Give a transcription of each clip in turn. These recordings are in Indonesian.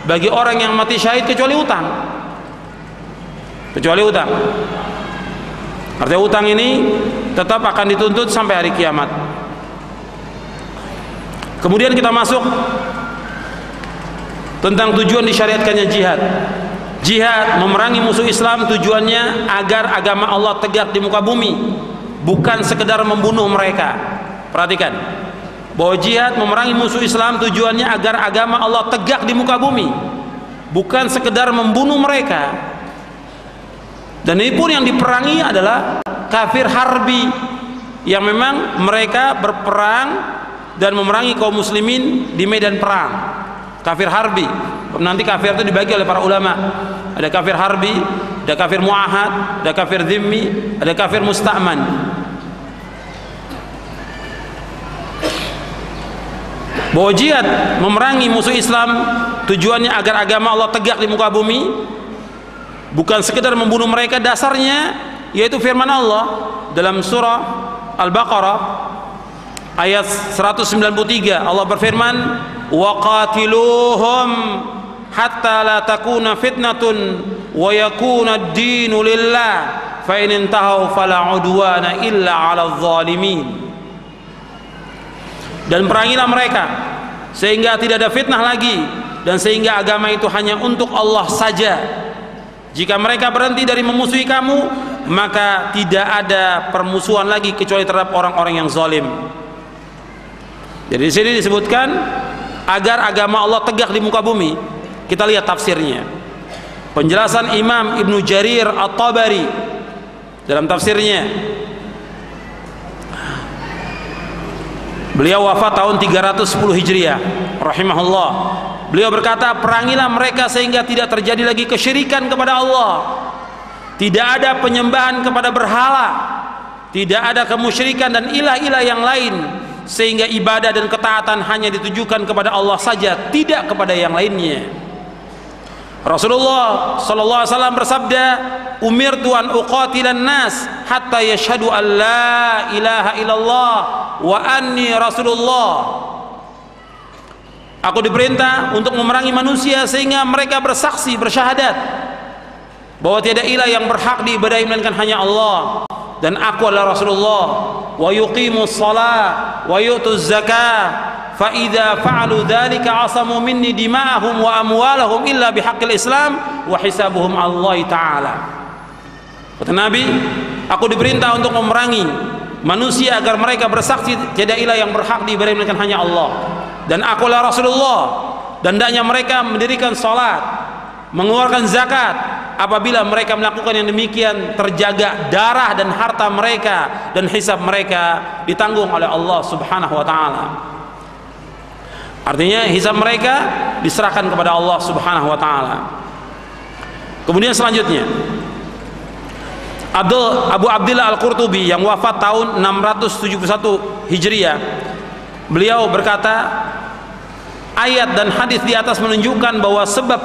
bagi orang yang mati syahid kecuali utang. Kecuali utang. Artinya utang ini tetap akan dituntut sampai hari kiamat. Kemudian kita masuk tentang tujuan disyariatkannya jihad. Jihad memerangi musuh Islam tujuannya agar agama Allah tegak di muka bumi, bukan sekedar membunuh mereka. Perhatikan bahwa jihad memerangi musuh Islam tujuannya agar agama Allah tegak di muka bumi, bukan sekedar membunuh mereka. Dan ini pun yang diperangi adalah kafir harbi, yang memang mereka berperang dan memerangi kaum muslimin di medan perang. Kafir harbi, nanti kafir itu dibagi oleh para ulama. Ada kafir harbi, ada kafir muahad, ada kafir dhimmi, ada kafir musta'man. Bahwa jihad memerangi musuh Islam tujuannya agar agama Allah tegak di muka bumi, bukan sekedar membunuh mereka. Dasarnya yaitu firman Allah dalam surah Al-Baqarah ayat 193. Allah berfirman, wa qatiluhum hatta la takuna fitnatun wa yakuna ad-dinu lillah fa in intahu fala udwana illa 'alal zalimin. Dan perangilah mereka sehingga tidak ada fitnah lagi dan sehingga agama itu hanya untuk Allah saja. Jika mereka berhenti dari memusuhi kamu, maka tidak ada permusuhan lagi kecuali terhadap orang-orang yang zalim. Jadi di sini disebutkan agar agama Allah tegak di muka bumi. Kita lihat tafsirnya. Penjelasan Imam Ibnu Jarir At-Tabari dalam tafsirnya. Beliau wafat tahun 310 Hijriah rahimahullah. Beliau berkata, perangilah mereka sehingga tidak terjadi lagi kesyirikan kepada Allah. Tidak ada penyembahan kepada berhala, tidak ada kemusyrikan dan ilah-ilah yang lain, sehingga ibadah dan ketaatan hanya ditujukan kepada Allah saja, tidak kepada yang lainnya. Rasulullah sallallahu alaihi wasallam bersabda, umirtu an uqatilan nas hatta yashhadu an la ilaha illallah wa anni rasulullah. Aku diperintah untuk memerangi manusia sehingga mereka bersaksi, bersyahadat bahwa tiada ilah yang berhak diibadahi melainkan hanya Allah, dan aku adalah Rasulullah. Wa yuqimus shalah wa yu'tuz zakah fa idza fa'alu dzalika 'asamu minni dima'ahum wa amwalahum illa bihaqqil Islam wa hisabuhum Allah taala. Kata Nabi, aku diperintah untuk memerangi manusia agar mereka bersaksi tiada ilah yang berhak diibadahi melainkan hanya Allah, dan aku adalah Rasulullah, dan hendaknya mereka mendirikan salat, mengeluarkan zakat. Apabila mereka melakukan yang demikian, terjaga darah dan harta mereka, dan hisab mereka ditanggung oleh Allah subhanahu wa ta'ala. Artinya hisab mereka diserahkan kepada Allah subhanahu wa ta'ala. Kemudian selanjutnya Abu Abdillah Al-Qurtubi yang wafat tahun 671 Hijriah, beliau berkata, ayat dan hadis di atas menunjukkan bahwa sebab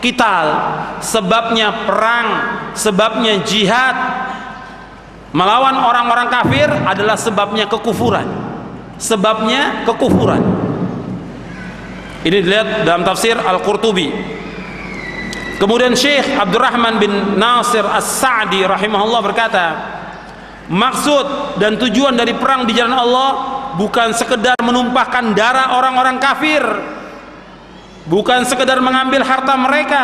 qital, sebabnya perang, sebabnya jihad melawan orang-orang kafir adalah sebabnya kekufuran. Sebabnya kekufuran. Ini dilihat dalam tafsir Al-Qurtubi. Kemudian Syekh Abdurrahman bin Nasir As-Sa'di rahimahullah berkata, maksud dan tujuan dari perang di jalan Allah bukan sekedar menumpahkan darah orang-orang kafir, bukan sekedar mengambil harta mereka,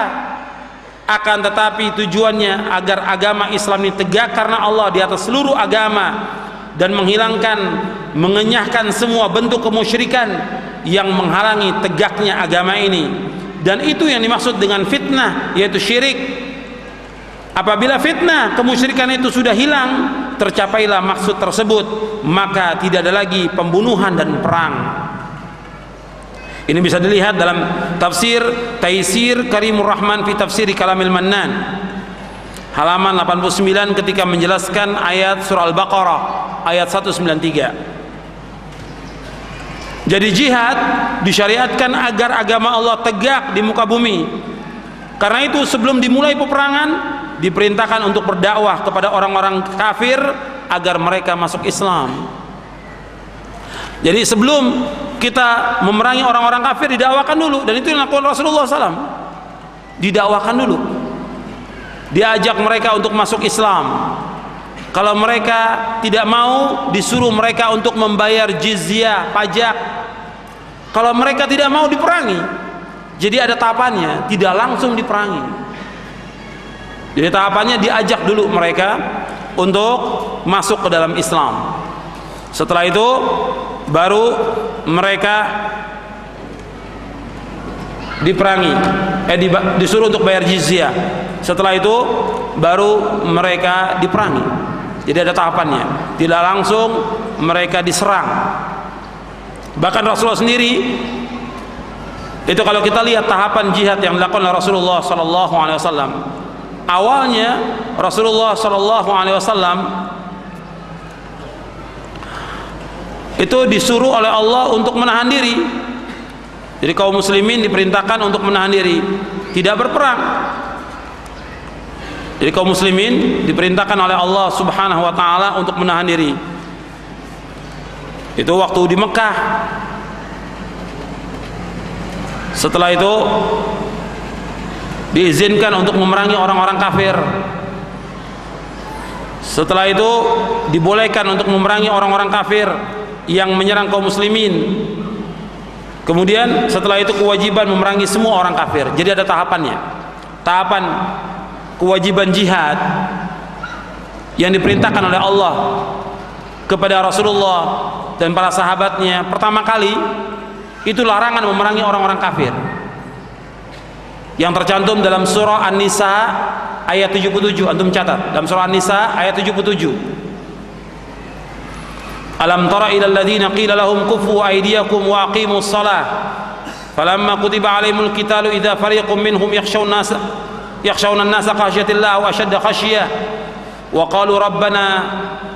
akan tetapi tujuannya agar agama Islam ini tegak karena Allah di atas seluruh agama, dan menghilangkan, mengenyahkan semua bentuk kemusyrikan yang menghalangi tegaknya agama ini. Dan itu yang dimaksud dengan fitnah, yaitu syirik. Apabila fitnah kemusyrikan itu sudah hilang, tercapailah maksud tersebut, maka tidak ada lagi pembunuhan dan perang. Ini bisa dilihat dalam tafsir Taisir Karimur Rahman fi Tafsiri Kalamil Mannan, halaman 89, ketika menjelaskan ayat surah Al-Baqarah ayat 193. Jadi jihad disyariatkan agar agama Allah tegak di muka bumi. Karena itu sebelum dimulai peperangan diperintahkan untuk berdakwah kepada orang-orang kafir agar mereka masuk Islam. Jadi sebelum kita memerangi orang-orang kafir, didakwakan dulu. Dan itu yang dilakukan Rasulullah SAW, didakwakan dulu, diajak mereka untuk masuk Islam. Kalau mereka tidak mau, disuruh mereka untuk membayar jizyah, pajak. Kalau mereka tidak mau, diperangi. Jadi ada tahapannya, tidak langsung diperangi. Jadi tahapannya diajak dulu mereka untuk masuk ke dalam Islam. Setelah itu baru mereka diperangi, disuruh untuk bayar jizyah. Setelah itu baru mereka diperangi. Jadi ada tahapannya, tidak langsung mereka diserang. Bahkan Rasulullah sendiri itu, kalau kita lihat tahapan jihad yang dilakukan oleh Rasulullah SAW, awalnya Rasulullah SAW itu disuruh oleh Allah untuk menahan diri. Jadi kaum muslimin diperintahkan untuk menahan diri, tidak berperang. Jadi kaum muslimin diperintahkan oleh Allah Subhanahu wa taala untuk menahan diri. Itu waktu di Mekah. Setelah itu diizinkan untuk memerangi orang-orang kafir. Setelah itu dibolehkan untuk memerangi orang-orang kafir yang menyerang kaum muslimin. Kemudian setelah itu kewajiban memerangi semua orang kafir. Jadi ada tahapannya. Tahapan kewajiban jihad yang diperintahkan oleh Allah kepada Rasulullah dan para sahabatnya, pertama kali itu larangan memerangi orang-orang kafir, yang tercantum dalam surah An-Nisa ayat 77. Antum catat, dalam surah An-Nisa ayat 77. Alam tara ilal ladzina qila lahum kufu aydiyakum wa aqimus shalah falamma kutiba alaihimul qitalu idza fariqum minhum yakhshawna an-nasa khashyatillah wa ashadda khasyah wa qalu rabbana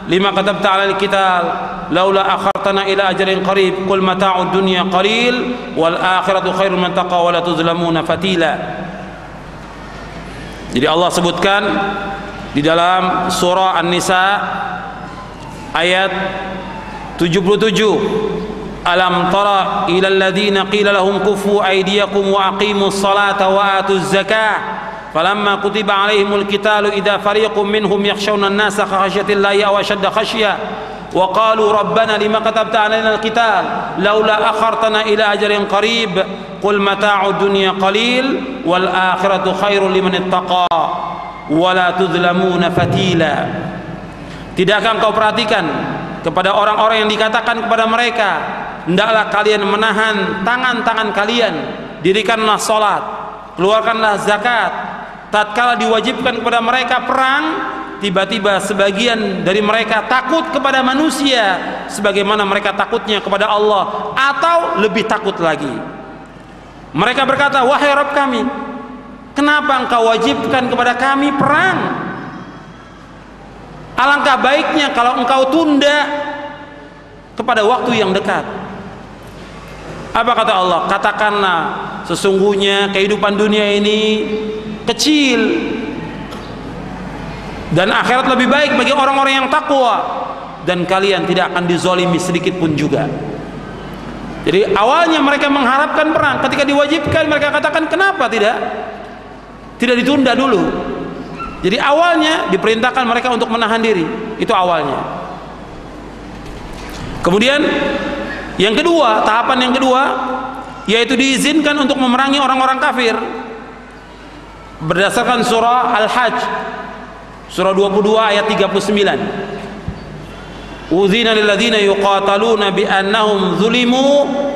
lima katabta 'alal qital laula akhartana ila ajalin qarib qul mata'ud dunya qalil wal akhiratu khairun man taqa wa la tuzlamuna fatila. Jadi Allah sebutkan di dalam surah An-Nisa ayat 77, alam tara ilal ladzina qila lahum kufu aydiyakum wa aqimus salata wa atuz zakah falamma kutiba alaihimul qitalu idza fariqum minhum yakhshawna an-nasa khashyatillahi aw ashadda khasyah wa qalu rabbana lima katabta alaina al-qital laula akhartana ila ajalin qarib qul mata'ud dunya qalil wal akhiratu khairul liman ittaqa wa la tuzlamuna fatila. Tidakkah engkau perhatikan kepada orang-orang yang dikatakan kepada mereka, hendaklah kalian menahan tangan-tangan kalian, dirikanlah salat, keluarkanlah zakat. Tatkala diwajibkan kepada mereka perang, tiba-tiba sebagian dari mereka takut kepada manusia sebagaimana mereka takutnya kepada Allah, atau lebih takut lagi. Mereka berkata, wahai Rabb kami, kenapa engkau wajibkan kepada kami perang? Alangkah baiknya kalau engkau tunda kepada waktu yang dekat. Apa kata Allah? Katakanlah, sesungguhnya kehidupan dunia ini kecil dan akhirat lebih baik bagi orang-orang yang takwa, dan kalian tidak akan dizolimi sedikit pun juga. Jadi awalnya mereka mengharapkan perang, ketika diwajibkan mereka katakan kenapa tidak ditunda dulu. Jadi awalnya diperintahkan mereka untuk menahan diri, itu awalnya. Kemudian yang kedua, tahapan yang kedua, yaitu diizinkan untuk memerangi orang-orang kafir berdasarkan surah Al-Hajj surah 22 ayat 39. Udzina lil ladzina yuqataluna bi annahum zulimu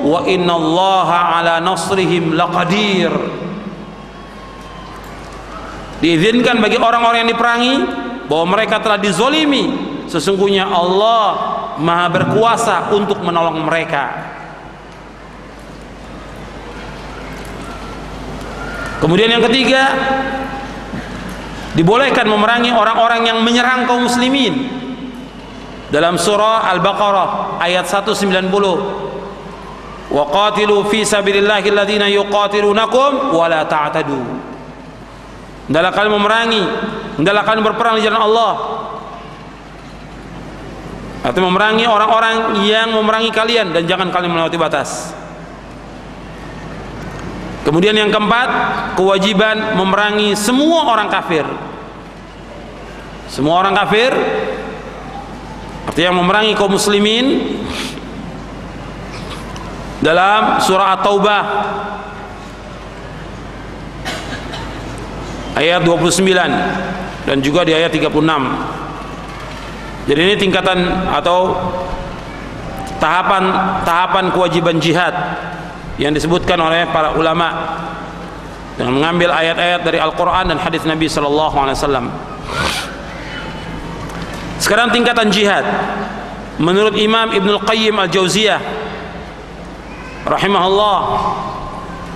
wa innallaha ala nasrihim laqadir. Diizinkan bagi orang-orang yang diperangi bahwa mereka telah dizolimi, sesungguhnya Allah Maha berkuasa untuk menolong mereka. Kemudian yang ketiga, dibolehkan memerangi orang-orang yang menyerang kaum muslimin dalam surah Al-Baqarah ayat 190. Wa qatilu fi sabilillahi alladhina yuqatilunakum wa la ta'tadu. Hendaklah kalian memerangi, hendaklah kalian berperang di jalan Allah atau memerangi orang-orang yang memerangi kalian, dan jangan kalian melewati batas. Kemudian yang keempat, kewajiban memerangi semua orang kafir. Semua orang kafir artinya memerangi kaum muslimin. Dalam surah At-Taubah ayat 29 dan juga di ayat 36. Jadi ini tingkatan atau tahapan kewajiban jihad yang disebutkan oleh para ulama dengan mengambil ayat-ayat dari Al-Quran dan hadis Nabi SAW. Sekarang tingkatan jihad menurut Imam Ibnul Qayyim Al-Jauziyah rahimahullah,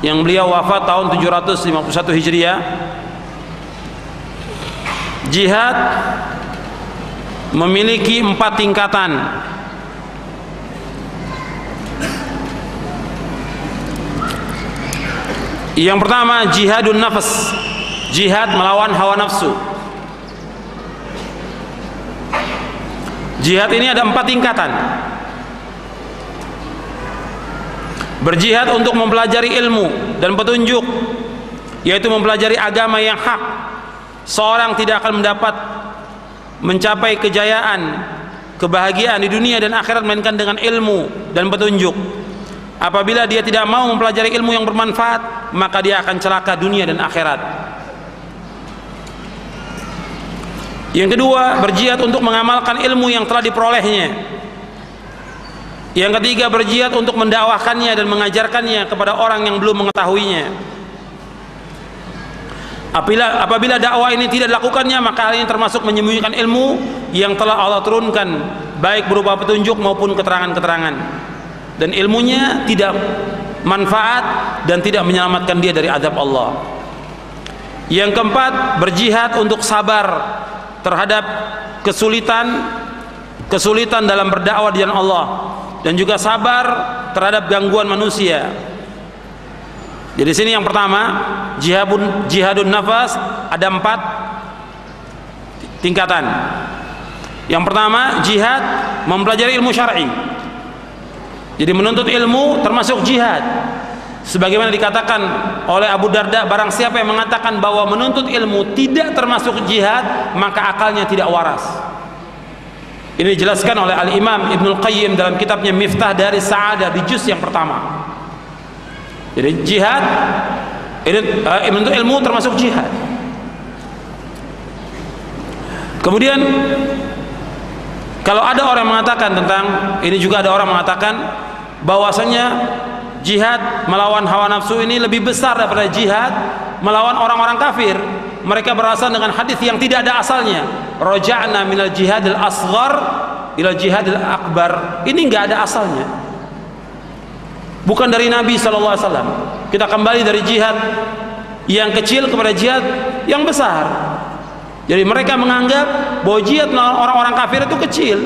yang beliau wafat tahun 751 Hijriah. Jihad memiliki 4 tingkatan. Yang pertama, jihadun nafs, jihad melawan hawa nafsu. Jihad ini ada 4 tingkatan. Berjihad untuk mempelajari ilmu dan petunjuk, yaitu mempelajari agama yang hak. Seorang tidak akan mencapai kejayaan, kebahagiaan di dunia dan akhirat melainkan dengan ilmu dan petunjuk. Apabila dia tidak mau mempelajari ilmu yang bermanfaat, maka dia akan celaka dunia dan akhirat. Yang kedua, berjihad untuk mengamalkan ilmu yang telah diperolehnya. Yang ketiga, berjihad untuk mendakwahkannya dan mengajarkannya kepada orang yang belum mengetahuinya. Apabila dakwah ini tidak dilakukannya, maka hal ini termasuk menyembunyikan ilmu yang telah Allah turunkan, baik berupa petunjuk maupun keterangan-keterangan, dan ilmunya tidak manfaat dan tidak menyelamatkan dia dari azab Allah. Yang keempat, berjihad untuk sabar terhadap kesulitan dalam berdakwah di jalan Allah, dan juga sabar terhadap gangguan manusia. Jadi sini yang pertama, jihadun nafas, ada 4 tingkatan. Yang pertama, jihad mempelajari ilmu syar'i. Jadi menuntut ilmu termasuk jihad. Sebagaimana dikatakan oleh Abu Darda, barang siapa yang mengatakan bahwa menuntut ilmu tidak termasuk jihad, maka akalnya tidak waras. Ini dijelaskan oleh Al-Imam Ibnul Qayyim dalam kitabnya Miftah dari Sa'adah di juz yang pertama. Jadi jihad ini menuntut ilmu termasuk jihad. Kemudian kalau ada orang mengatakan tentang ini, juga ada orang mengatakan bahwasanya jihad melawan hawa nafsu ini lebih besar daripada jihad melawan orang-orang kafir. Mereka beralasan dengan hadis yang tidak ada asalnya, raja'na minal jihadil asghar ila jihadil akbar. Ini enggak ada asalnya, bukan dari Nabi SAW. Kita kembali dari jihad yang kecil kepada jihad yang besar. Jadi mereka menganggap bahwa jihad melawan orang-orang kafir itu kecil.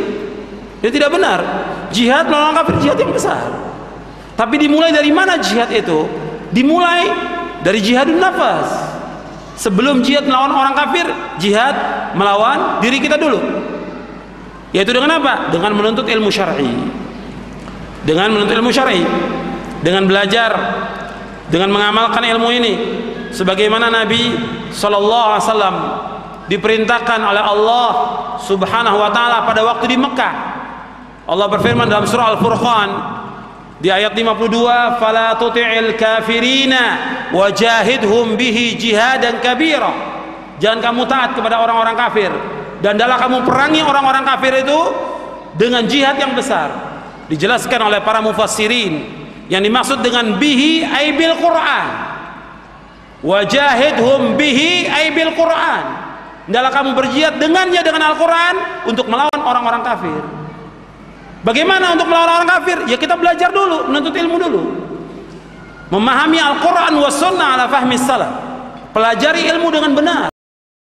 Itu tidak benar. Jihad melawan orang kafir jihad yang besar. Tapi dimulai dari mana jihad itu? Dimulai dari jihadun nafas. Sebelum jihad melawan orang kafir, jihad melawan diri kita dulu. Yaitu dengan apa? Dengan menuntut ilmu syar'i. Dengan menuntut ilmu syar'i, dengan belajar, dengan mengamalkan ilmu ini, sebagaimana Nabi SAW diperintahkan oleh Allah Subhanahu wa taala pada waktu di Mekah. Allah berfirman dalam surah Al-Furqan di ayat 52, fala tuti'il kafirina wajahidhum bihi jihadan kabira. Jangan kamu taat kepada orang-orang kafir, dan hendaklah kamu perangi orang-orang kafir itu dengan jihad yang besar. Dijelaskan oleh para mufassirin, yang dimaksud dengan bihi ay bil Quran. Wajahidhum bihi ay bil Quran. Hendaklah kamu berjihad dengannya, dengan Al-Quran, untuk melawan orang-orang kafir. Bagaimana untuk melawan orang kafir? Ya kita belajar dulu, menuntut ilmu dulu, memahami Al-Quran wa sunnah ala fahmi salaf, pelajari ilmu dengan benar.